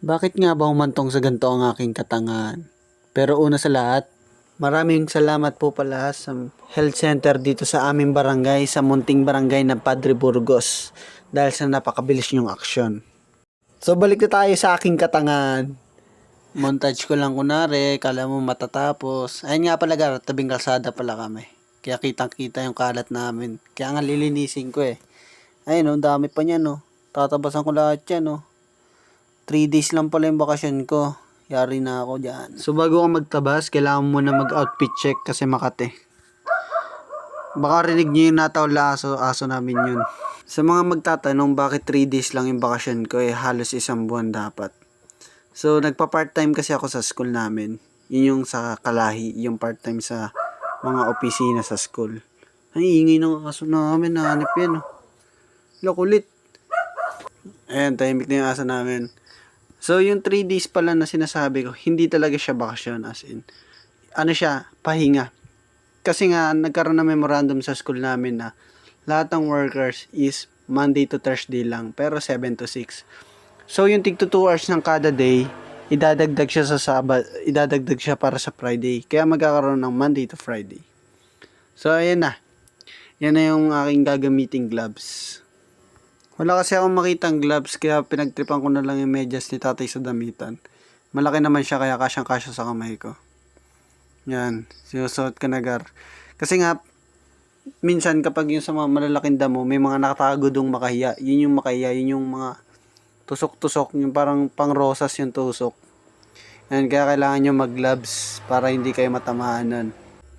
Bakit nga ba humantong sa ganito ang aking katangahan? Pero una sa lahat, maraming salamat po pala sa health center dito sa aming barangay, sa munting barangay ng Padre Burgos, dahil sa napakabilis niyong aksyon. So balik na tayo sa aking katangahan. Montage ko lang kunwari, kala mo matatapos. Ayun nga pala gar, tabing kalsada pala kami. Kaya kitang kita yung kalat namin. Kaya nga lilinisin ko eh. Ayun oh, dami pa niyan oh. Tatabasan ko lahat yan oh. 3 days lang pala yung bakasyon ko. Yari na ako dyan. So bago ka magtabas, kailangan mo na mag-outfit check kasi Makati. Baka rinig nyo yung natawla aso namin yun. Sa mga magtatanong bakit 3 days lang yung bakasyon ko halos 1 buwan dapat. So nagpa-part-time kasi ako sa school namin. Yun yung sa Kalahi, yung part-time sa mga opisina sa school. Ay, ingay ng aso namin, nahanap yan oh. Lakulit. Ayan, tahimik na yung aso namin. So, yung 3 days pala na sinasabi ko, hindi talaga siya bakasyon as in. Ano siya, pahinga. Kasi nga, nagkaroon na memorandum sa school namin na lahat ng workers is Monday to Thursday lang, pero 7 to 6. So, yung tig to 2 hours ng kada day, idadagdag siya sa idadagdag siya para sa Friday. Kaya magkakaroon ng Monday to Friday. So, ayan na. Yan na yung aking gagamiting gloves. Wala kasi akong makitang gloves kaya pinagtripan ko na lang yung medyas ni tatay sa damitan. Malaki naman siya kaya kasyang-kasya sa kamay ko. Yan, sinusuot ko na gar. Kasi nga, minsan kapag yung sa mga malalaking damo, may mga nakatagodong makahiya. Yun yung makahiya, yun yung mga tusok-tusok, yung parang pang rosas yung tusok. Yan, kaya kailangan nyo mag-gloves para hindi kayo matamaan nun.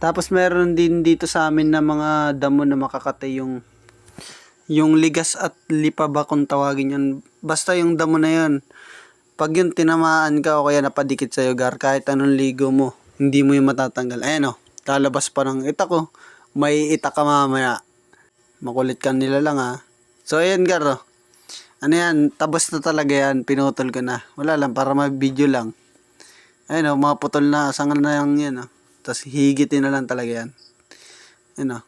Tapos meron din dito sa amin na mga damo na makakatay yung ligas at lipa ba kung tawagin yun. Basta yung damo na yun. Pag yun tinamaan ka o kaya napadikit sa'yo gar, kahit anong ligo mo, hindi mo yung matatanggal. Ayan o, lalabas pa ng itak ko. May itak ka mamaya. Makulit ka nila lang ha. So ayan gar o. Ano yan, tabas na talaga yan. Pinutol ko na. Wala lang, para ma-video lang. Ayan o, mga putol na. Asangan na yan o. Tapos higitin na lang talaga yan. Ayan o.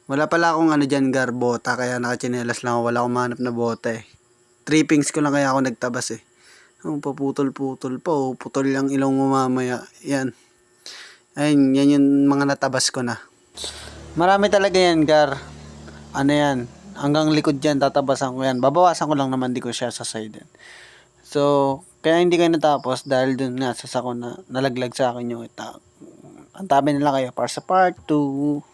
Wala pala akong ano dyan gar, bota, kaya nakachinelas lang ako, wala akong mahanap na bota eh. Trippings ko lang kaya ako nagtabas eh. Paputol-putol pa oh, putol yung ilong mo mamaya. Yan. Ayun, yan yung mga natabas ko na. Marami talaga yan gar. Ano yan, hanggang likod yan, tatabasan ko yan. Babawasan ko lang naman, di ko siya sa side yan. So, kaya hindi kayo natapos dahil dun nga sa sako na nalaglag sa akin yung itak. Antabi nila kayo para sa part 2.